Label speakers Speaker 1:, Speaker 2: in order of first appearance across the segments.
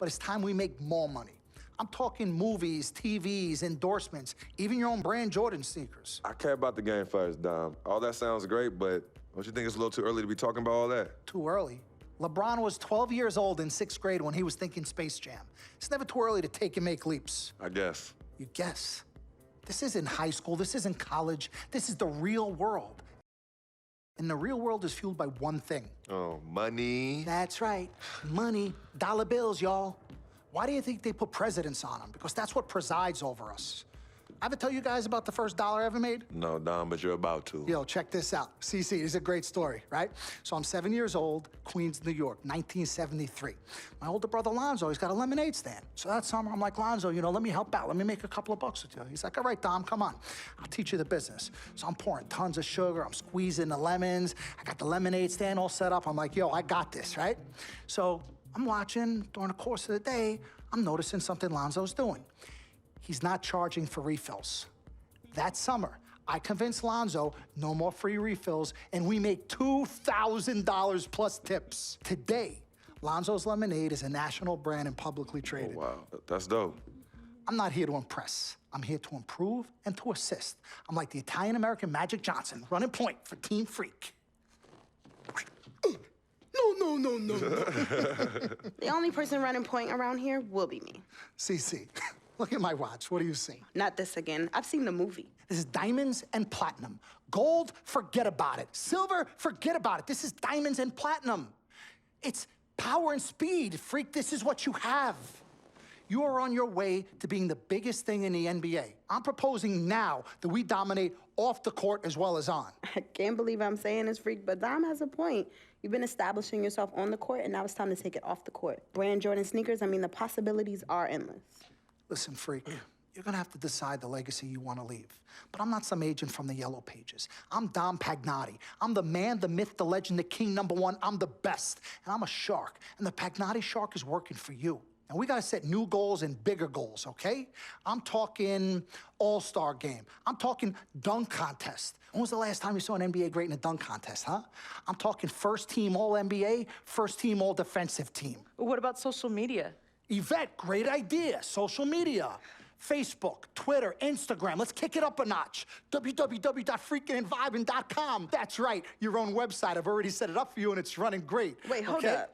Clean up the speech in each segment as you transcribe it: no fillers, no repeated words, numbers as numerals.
Speaker 1: but it's time we make more money. I'm talking movies, TVs, endorsements, even your own brand Jordan sneakers.
Speaker 2: I care about the game first, Dom. All that sounds great, but don't you think it's a little too early to be talking about all that?
Speaker 1: Too early? LeBron was 12 years old in 6th grade when he was thinking Space Jam. It's never too early to take and make leaps.
Speaker 2: I guess.
Speaker 1: You guess? This isn't high school, this isn't college, this is the real world. And the real world is fueled by one thing.
Speaker 2: Oh, money.
Speaker 1: That's right, money, dollar bills, y'all. Why do you think they put presidents on them? Because that's what presides over us. I ever tell you guys about the first dollar I ever made?
Speaker 2: No, Dom, but you're about to.
Speaker 1: Yo, check this out. CC, this is a great story, right? So I'm 7 years old, Queens, New York, 1973. My older brother, Lonzo, he's got a lemonade stand. So that summer, I'm like, Lonzo, you know, let me help out. Let me make a couple of bucks with you. He's like, all right, Dom, come on. I'll teach you the business. So I'm pouring tons of sugar. I'm squeezing the lemons. I got the lemonade stand all set up. I'm like, yo, I got this, right? So I'm watching during the course of the day, I'm noticing something Lonzo's doing. He's not charging for refills. That summer, I convinced Lonzo no more free refills, and we make $2,000 plus tips. Today, Lonzo's Lemonade is a national brand and publicly traded.
Speaker 2: Oh, wow, that's dope.
Speaker 1: I'm not here to impress. I'm here to improve and to assist. I'm like the Italian-American Magic Johnson, running point for Team Freak. No.
Speaker 3: The only person running point around here will be me.
Speaker 1: CC, look at my watch. What do you see?
Speaker 3: Not this again. I've seen the movie.
Speaker 1: This is diamonds and platinum. Gold, forget about it. Silver, forget about it. This is diamonds and platinum. It's power and speed. Freak, this is what you have. You are on your way to being the biggest thing in the NBA. I'm proposing now that we dominate off the court as well as on.
Speaker 3: I can't believe I'm saying this, Freak, but Dom has a point. You've been establishing yourself on the court, and now it's time to take it off the court. Brand Jordan sneakers, I mean, the possibilities are endless.
Speaker 1: Listen, Freak, you're gonna have to decide the legacy you wanna leave. But I'm not some agent from the Yellow Pages. I'm Dom Pagnotti. I'm the man, the myth, the legend, the king, #1. I'm the best, and I'm a shark. And the Pagnotti shark is working for you. And we gotta set new goals and bigger goals, okay? I'm talking all-star game. I'm talking dunk contest. When was the last time you saw an NBA great in a dunk contest, huh? I'm talking first team All-NBA, first team All-Defensive team.
Speaker 4: What about social media?
Speaker 1: Yvette, great idea. Social media. Facebook, Twitter, Instagram. Let's kick it up a notch. www.freakingandvibing.com. That's right, your own website. I've already set it up for you and it's running great.
Speaker 3: Wait, hold up.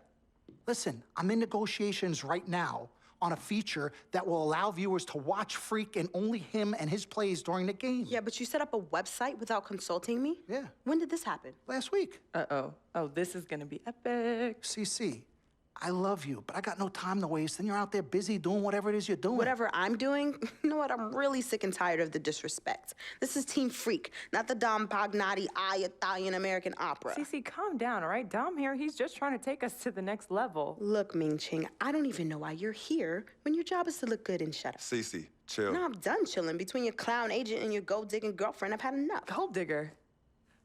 Speaker 1: Listen, I'm in negotiations right now on a feature that will allow viewers to watch Freak and only him and his plays during the game.
Speaker 3: Yeah, but you set up a website without consulting me?
Speaker 1: Yeah.
Speaker 3: When did this happen?
Speaker 1: Last week.
Speaker 4: Uh-oh. Oh, this is gonna be epic.
Speaker 1: CC, I love you, but I got no time to waste, and you're out there busy doing whatever it is you're doing.
Speaker 3: Whatever I'm doing, you know what? I'm really sick and tired of the disrespect. This is Team Freak, not the Dom Pagnotti Italian-American opera.
Speaker 4: Cece, calm down, all right? Dom here, he's just trying to take us to the next level.
Speaker 3: Look, Ming Ching, I don't even know why you're here when your job is to look good and shut up.
Speaker 2: Cece, chill.
Speaker 3: No, I'm done chilling. Between your clown agent and your gold-digging girlfriend, I've had enough.
Speaker 4: Gold digger.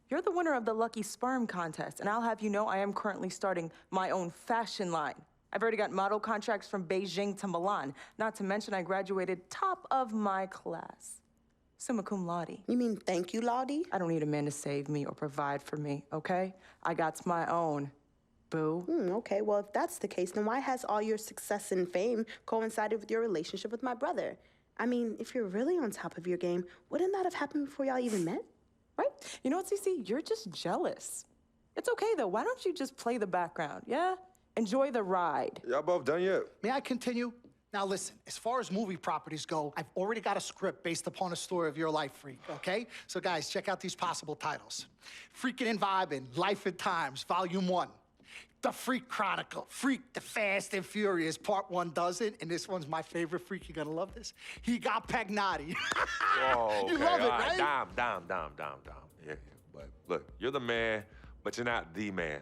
Speaker 4: You're the winner of the Lucky Sperm contest, and I'll have you know I am currently starting my own fashion line. I've already got model contracts from Beijing to Milan. Not to mention I graduated top of my class. Summa cum laude.
Speaker 3: You mean thank you, Lottie?
Speaker 4: I don't need a man to save me or provide for me, okay? I got my own, boo.
Speaker 3: Okay, well, if that's the case, then why has all your success and fame coincided with your relationship with my brother? I mean, if you're really on top of your game, wouldn't that have happened before y'all even met? Right?
Speaker 4: You know what, Cece? You're just jealous. It's okay, though. Why don't you just play the background, yeah? Enjoy the ride.
Speaker 2: Y'all both done yet?
Speaker 1: May I continue? Now listen, as far as movie properties go, I've already got a script based upon a story of your life, Freak, okay? So guys, check out these possible titles. Freaking and Vibing, Life and Times, Volume 1. The Freak Chronicle, Freak the Fast and Furious, Part 1 does it, and this one's my favorite, Freak, you're gonna love this. He got Pagnotti.
Speaker 2: Whoa,
Speaker 1: You
Speaker 2: okay,
Speaker 1: love it,
Speaker 2: all
Speaker 1: right?
Speaker 2: Dom. Yeah, but look, you're the man, but you're not the man.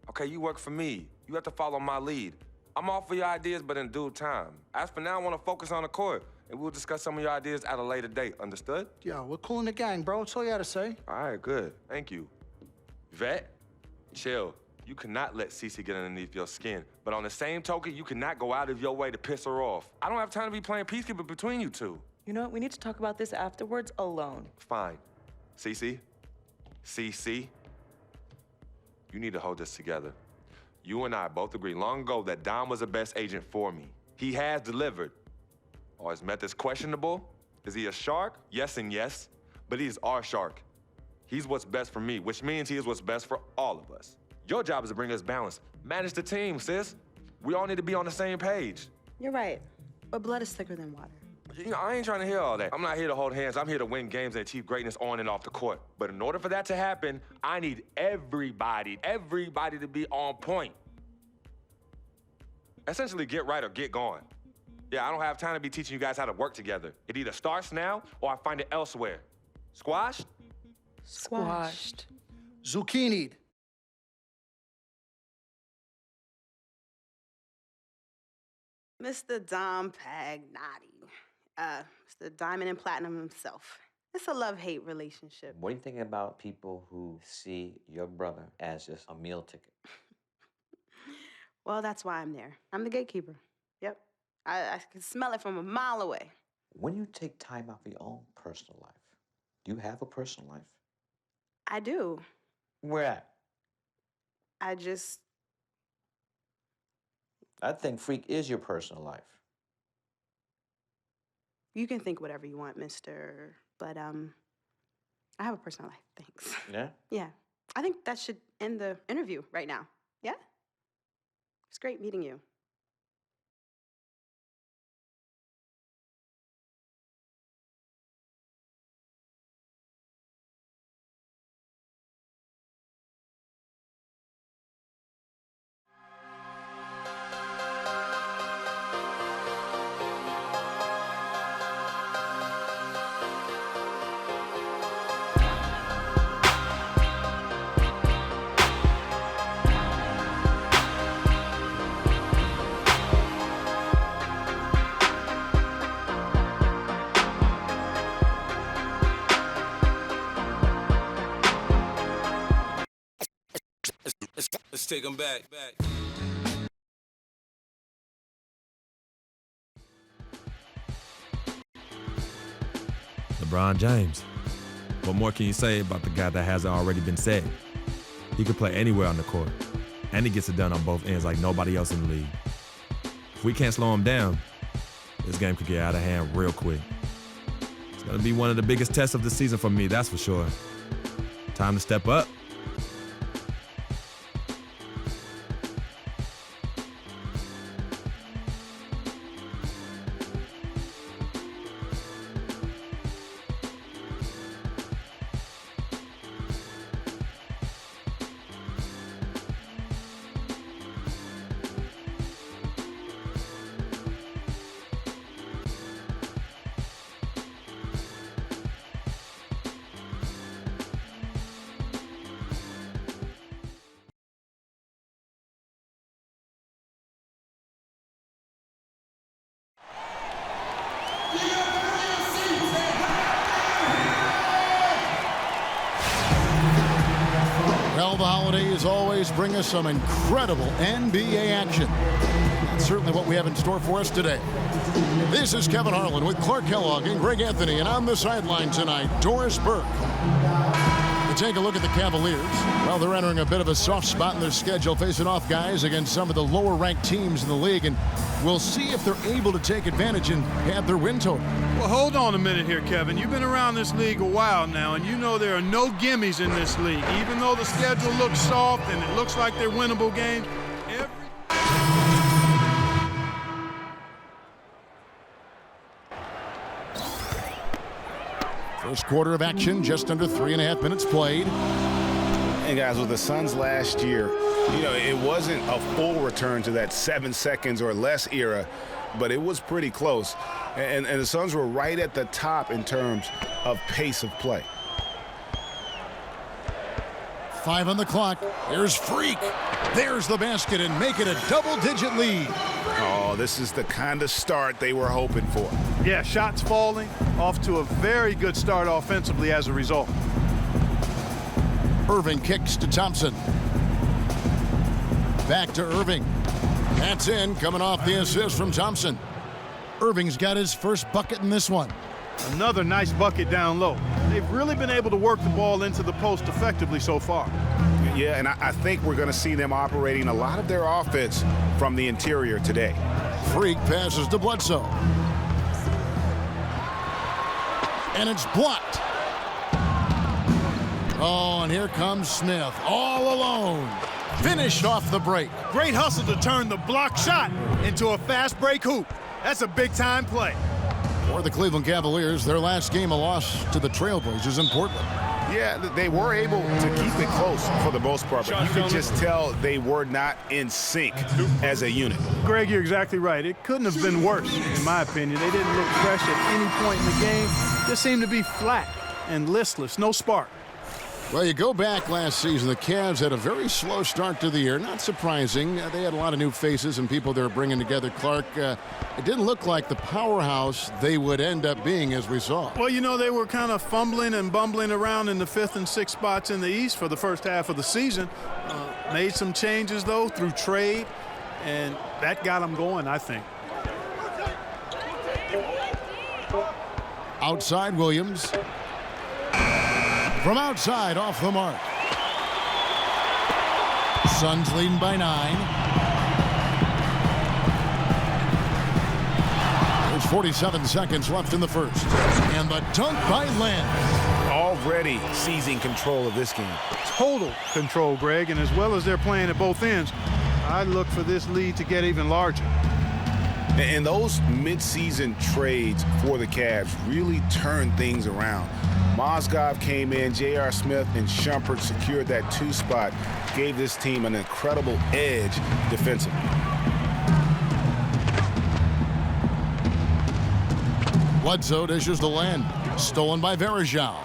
Speaker 2: Okay, you work for me. You have to follow my lead. I'm all for your ideas, but in due time. As for now, I want to focus on the court, and we'll discuss some of your ideas at a later date. Understood?
Speaker 1: Yo, we're cool in the gang, bro. That's all you had to say.
Speaker 2: All right, good. Thank you. Vet, chill. You cannot let Cece get underneath your skin. But on the same token, you cannot go out of your way to piss her off. I don't have time to be playing peacekeeper between you two.
Speaker 4: You know what? We need to talk about this afterwards alone.
Speaker 2: Fine. Cece, you need to hold this together. You and I both agreed long ago that Dom was the best agent for me. He has delivered. Are his methods questionable? Is he a shark? Yes and yes, but he's our shark. He's what's best for me, which means he is what's best for all of us. Your job is to bring us balance. Manage the team, sis. We all need to be on the same page.
Speaker 3: You're right, but blood is thicker than water.
Speaker 2: You know, I ain't trying to hear all that. I'm not here to hold hands. I'm here to win games and achieve greatness on and off the court. But in order for that to happen, I need everybody to be on point. Essentially, get right or get gone. Yeah, I don't have time to be teaching you guys how to work together. It either starts now or I find it elsewhere. Squashed?
Speaker 4: Squashed.
Speaker 1: Zucchini'd.
Speaker 3: Mr. Dom Pagnotti. Mr. Diamond and Platinum himself. It's a love-hate relationship.
Speaker 5: What do you think about people who see your brother as just a meal ticket?
Speaker 3: Well, that's why I'm there. I'm the gatekeeper. Yep. I can smell it from a mile away.
Speaker 5: When you take time out for your own personal life, do you have a personal life?
Speaker 3: I do.
Speaker 5: Where at?
Speaker 3: I
Speaker 5: think Freak is your personal life.
Speaker 3: You can think whatever you want, mister. But, I have a personal life, thanks.
Speaker 5: Yeah?
Speaker 3: Yeah. I think that should end the interview right now. Yeah? It's great meeting you.
Speaker 6: Let's take them back.
Speaker 2: LeBron James. What more can you say about the guy that hasn't already been said? He can play anywhere on the court, and he gets it done on both ends like nobody else in the league. If we can't slow him down, this game could get out of hand real quick. It's gonna be one of the biggest tests of the season for me, that's for sure. Time to step up.
Speaker 7: Well, the holidays always bring us some incredible NBA action. That's certainly what we have in store for us today. This is Kevin Harlan with Clark Kellogg and Greg Anthony, and on the sideline tonight, Doris Burke. To take a look at the Cavaliers, well, they're entering a bit of a soft spot in their schedule, facing off guys against some of the lower-ranked teams in the league, and we'll see if they're able to take advantage and have their win total.
Speaker 8: Well, hold on a minute here, Kevin. You've been around this league a while now, and you know there are no gimmies in this league. Even though the schedule looks soft and it looks like they're winnable games,
Speaker 7: First quarter of action, just under 3.5 minutes played.
Speaker 9: And guys, with the Suns last year, you know, it wasn't a full return to that 7 seconds or less era, but it was pretty close. And the Suns were right at the top in terms of pace of play.
Speaker 7: 5 on the clock. Here's Freak. There's the basket and make it a double-digit lead.
Speaker 9: Oh, this is the kind of start they were hoping for.
Speaker 8: yeah, shots falling, off to a very good start offensively as a result.
Speaker 7: Irving kicks to Thompson. Back to Irving. That's in, coming off the assist from Thompson. Irving's got his first bucket in this one.
Speaker 8: Another nice bucket down low. They've really been able to work the ball into the post effectively so far.
Speaker 9: Yeah, and I think we're going to see them operating a lot of their offense from the interior today.
Speaker 7: Freak passes to Bledsoe. And it's blocked. Oh, and here comes Smith, all alone. Finished off the break.
Speaker 8: Great hustle to turn the block shot into a fast break hoop. That's a big-time play.
Speaker 7: For the Cleveland Cavaliers, their last game a loss to the Trailblazers in Portland.
Speaker 9: Yeah, they were able to keep it close for the most part, but you could just tell they were not in sync as a unit.
Speaker 8: Greg, you're exactly right. It couldn't have been worse, in my opinion. They didn't look fresh at any point in the game. Just seemed to be flat and listless, no spark.
Speaker 7: Well, you go back last season, the Cavs had a very slow start to the year. Not surprising. They had a lot of new faces and people they were bringing together. Clark, it didn't look like the powerhouse they would end up being, as we saw.
Speaker 8: Well, you know, they were kind of fumbling and bumbling around in the 5th and 6th spots in the East for the first half of the season. Made some changes, though, through trade, and that got them going, I think.
Speaker 7: Outside Williams. From outside, off the mark. Suns leading by 9. There's 47 seconds left in the first. And the dunk by Len.
Speaker 9: Already seizing control of this game.
Speaker 8: Total control, Greg, and as well as they're playing at both ends, I look for this lead to get even larger.
Speaker 9: And those mid-season trades for the Cavs really turned things around. Mozgov came in, J.R. Smith and Shumpert secured that 2 spot, gave this team an incredible edge defensively.
Speaker 7: Bledsoe dishes to Len. Stolen by Varejao.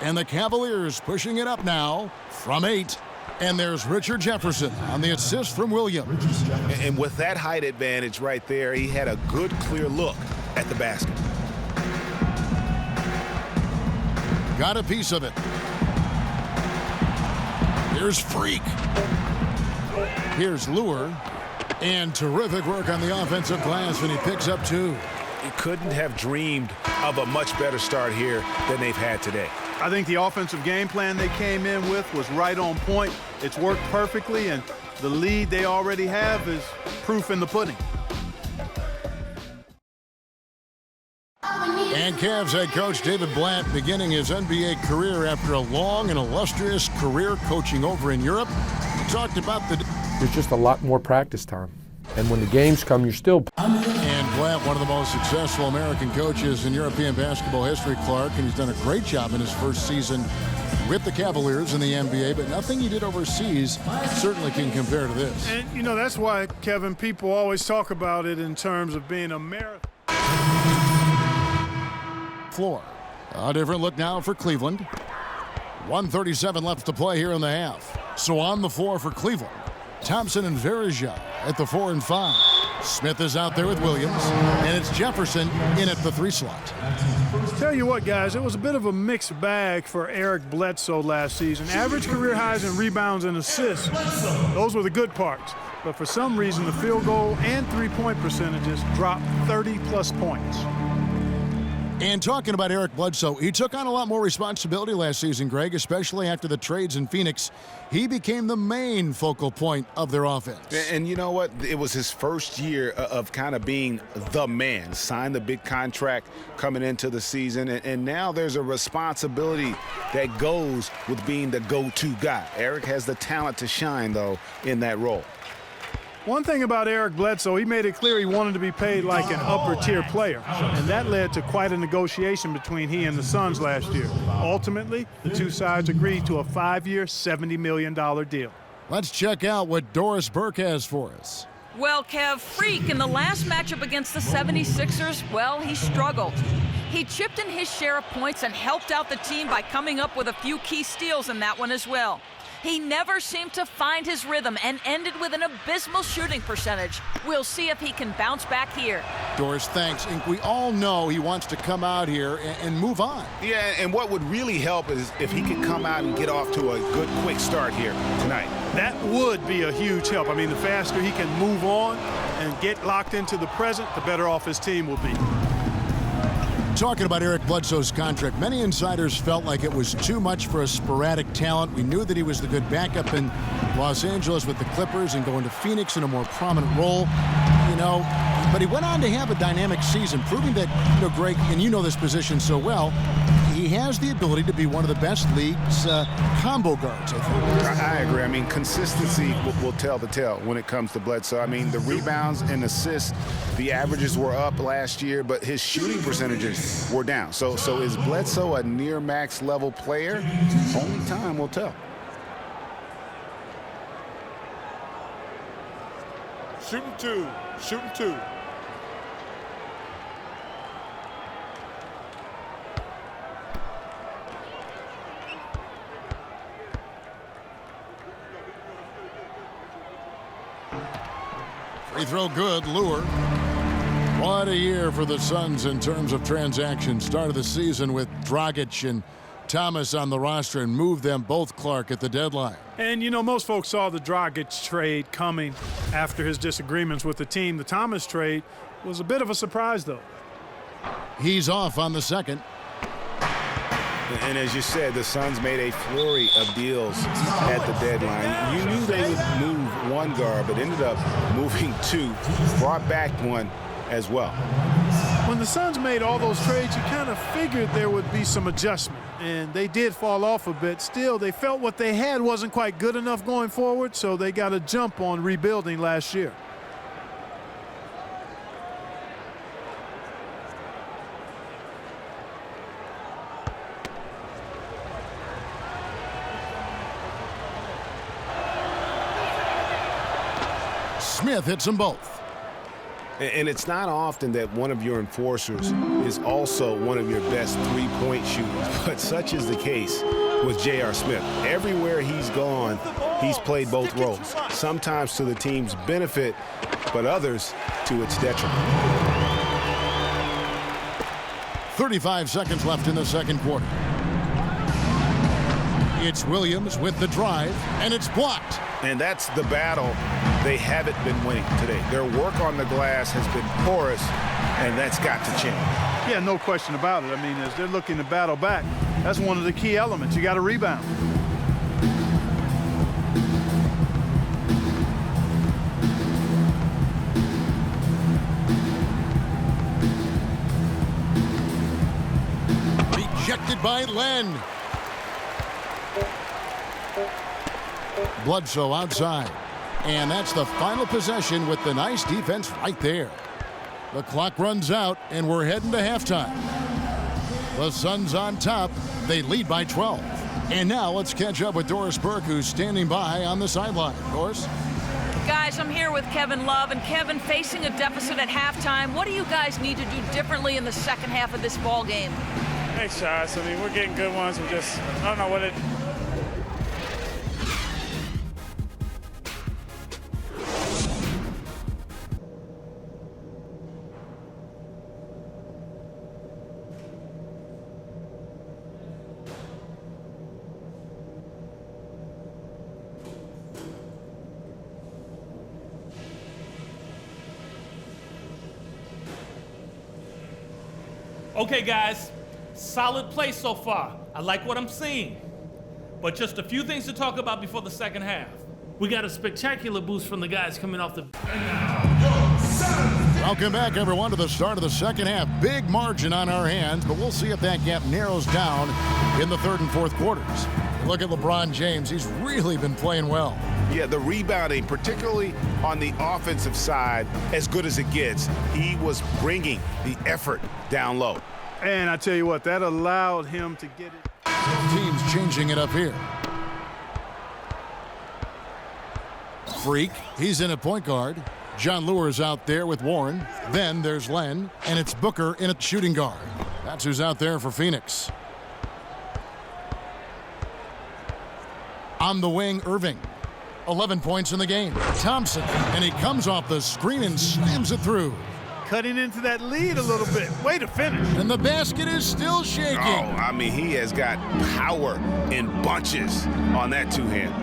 Speaker 7: And the Cavaliers pushing it up now from 8. And there's Richard Jefferson on the assist from Williams.
Speaker 9: And with that height advantage right there, he had a good, clear look at the basket.
Speaker 7: Got a piece of it. Here's Freak. Here's Lure. And terrific work on the offensive glass when he picks up 2.
Speaker 9: He couldn't have dreamed of a much better start here than they've had today.
Speaker 8: I think the offensive game plan they came in with was right on point. It's worked perfectly, and the lead they already have is proof in the pudding.
Speaker 7: And Cavs head coach David Blatt beginning his NBA career after a long and illustrious career coaching over in Europe. He talked about the...
Speaker 6: There's just a lot more practice time. And when the games come, you're still...
Speaker 7: And Blatt, one of the most successful American coaches in European basketball history, Clark, and he's done a great job in his first season with the Cavaliers in the NBA, but nothing he did overseas certainly can compare to this.
Speaker 8: And, you know, that's why, Kevin, people always talk about it in terms of being a marathon.
Speaker 7: Floor. A different look now for Cleveland. 1:37 left to play here in the half. So on the floor for Cleveland, Thompson and Varejao at the 4 and 5. Smith is out there with Williams, and it's Jefferson in at the 3 slot.
Speaker 8: Tell you what, guys, it was a bit of a mixed bag for Eric Bledsoe last season. Average career highs in rebounds and assists. Those were the good parts. But for some reason, the field goal and three-point percentages dropped 30-plus points.
Speaker 7: And talking about Eric Bledsoe, he took on a lot more responsibility last season, Greg, especially after the trades in Phoenix. He became the main focal point of their offense.
Speaker 9: And you know what? It was his first year of kind of being the man. Signed the big contract coming into the season, and now there's a responsibility that goes with being the go-to guy. Eric has the talent to shine, though, in that role.
Speaker 8: One thing about Eric Bledsoe, he made it clear he wanted to be paid like an upper-tier player, and that led to quite a negotiation between he and the Suns last year. Ultimately, the two sides agreed to a 5-year, $70 million deal.
Speaker 7: Let's check out what Doris Burke has for us.
Speaker 10: Well, Kev, Freak, in the last matchup against the 76ers, well, he struggled. He chipped in his share of points and helped out the team by coming up with a few key steals in that one as well. He never seemed to find his rhythm and ended with an abysmal shooting percentage. We'll see if he can bounce back here.
Speaker 7: Doris, thanks. And we all know he wants to come out here and move on.
Speaker 9: Yeah, and what would really help is if he could come out and get off to a good, quick start here tonight.
Speaker 8: That would be a huge help. I mean, the faster he can move on and get locked into the present, the better off his team will be.
Speaker 7: Talking about Eric Bledsoe's contract, many insiders felt like it was too much for a sporadic talent. We knew that he was the good backup in Los Angeles with the Clippers and going to Phoenix in a more prominent role, but he went on to have a dynamic season, proving that, Greg, and you know this position so well, he has the ability to be one of the best league's combo guards, I think.
Speaker 9: I agree. I mean, consistency will tell the tale when it comes to Bledsoe. I mean, the rebounds and assists, the averages were up last year, but his shooting percentages were down. So is Bledsoe a near max level player? Only time will tell.
Speaker 11: Shooting two. Shooting two.
Speaker 7: Free throw good, Lure. What a year for the Suns in terms of transactions. Started the season with Dragic and Thomas on the roster and moved them both, Clark, at the deadline.
Speaker 8: And, most folks saw the Dragic trade coming after his disagreements with the team. The Thomas trade was a bit of a surprise, though.
Speaker 7: He's off on the second.
Speaker 9: And as you said, the Suns made a flurry of deals at the deadline. You knew they would move one guard, but ended up moving two, brought back one as well.
Speaker 8: When the Suns made all those trades, you kind of figured there would be some adjustment, and they did fall off a bit. Still, they felt what they had wasn't quite good enough going forward, so they got a jump on rebuilding last year.
Speaker 7: Smith hits them both.
Speaker 9: And it's not often that one of your enforcers is also one of your best three-point shooters, but such is the case with J.R. Smith. Everywhere he's gone, he's played both roles, sometimes to the team's benefit, but others to its detriment.
Speaker 7: 35 seconds left in the second quarter. It's Williams with the drive, and it's blocked.
Speaker 9: And that's the battle they haven't been winning today. Their work on the glass has been porous, and that's got to change.
Speaker 8: Yeah, no question about it. I mean, as they're looking to battle back, that's one of the key elements. You got to rebound.
Speaker 7: Rejected by Len. Bledsoe outside. And that's the final possession with the nice defense right there. The clock runs out, and we're heading to halftime. The Suns on top. They lead by 12. And now let's catch up with Doris Burke, who's standing by on the sideline. Doris?
Speaker 10: Guys, I'm here with Kevin Love. And Kevin, facing a deficit at halftime, what do you guys need to do differently in the second half of this ball game?
Speaker 12: Thanks, shots. I mean, we're getting good ones. I don't know what it...
Speaker 13: Okay, guys, solid play so far. I like what I'm seeing. But just a few things to talk about before the second half. We got a spectacular boost from the guys coming off the...
Speaker 7: Welcome back, everyone, to the start of the second half. Big margin on our hands, but we'll see if that gap narrows down in the third and fourth quarters. Look at LeBron James. He's really been playing well.
Speaker 9: Yeah, the rebounding, particularly on the offensive side, as good as it gets. He was bringing the effort down low.
Speaker 8: And I tell you what, that allowed him to get it.
Speaker 7: Teams changing it up here. Freak, he's in at point guard. John Lure's out there with Warren. Then there's Len, and it's Booker in at shooting guard. That's who's out there for Phoenix. On the wing, Irving. 11 points in the game. Thompson, and he comes off the screen and slams it through.
Speaker 8: Cutting into that lead a little bit. Way to finish.
Speaker 7: And the basket is still shaking.
Speaker 9: Oh, I mean, he has got power in bunches on that two-hand.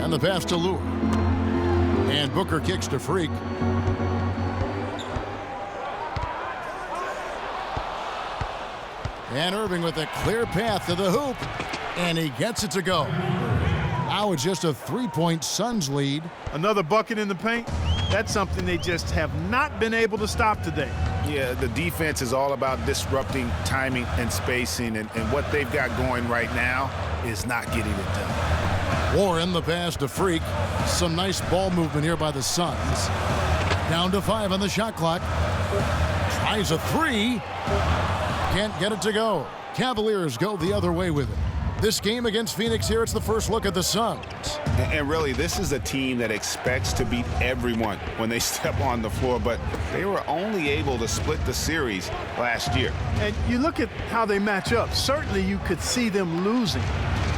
Speaker 7: And the pass to Lure. And Booker kicks to Freak. And Irving with a clear path to the hoop. And he gets it to go. Now it's just a 3-point Suns lead.
Speaker 8: Another bucket in the paint. That's something they just have not been able to stop today.
Speaker 9: Yeah, the defense is all about disrupting timing and spacing, and what they've got going right now is not getting it done.
Speaker 7: Warren the pass to Freak. Some nice ball movement here by the Suns. Down to 5 on the shot clock. Tries a 3. Can't get it to go. Cavaliers go the other way with it. This game against Phoenix here, it's the first look at the Suns.
Speaker 9: And really, this is a team that expects to beat everyone when they step on the floor, but they were only able to split the series last year.
Speaker 8: And you look at how they match up. Certainly you could see them losing,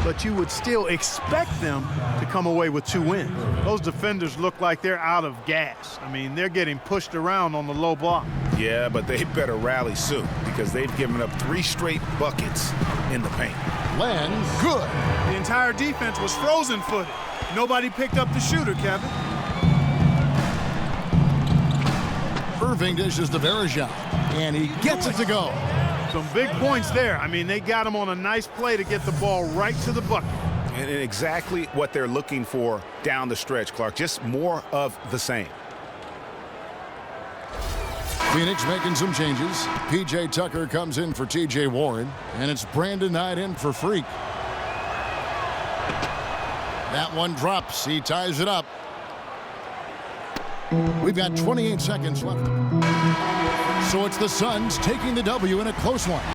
Speaker 8: but you would still expect them to come away with 2 wins. Those defenders look like they're out of gas. I mean, they're getting pushed around on the low block.
Speaker 9: Yeah, but they better rally soon because they've given up 3 straight buckets in the paint.
Speaker 7: Len, good.
Speaker 8: The entire defense was frozen-footed. Nobody picked up the shooter, Kevin.
Speaker 7: Irving dishes to Varejao, and he gets it to go.
Speaker 8: Some big points there. I mean, they got him on a nice play to get the ball right to the bucket.
Speaker 9: And exactly what they're looking for down the stretch, Clark. Just more of the same.
Speaker 7: Phoenix making some changes. P.J. Tucker comes in for T.J. Warren, and it's Brandon Knight in for Freak. That one drops. He ties it up. We've got 28 seconds left. So it's the Suns taking the W in a close one.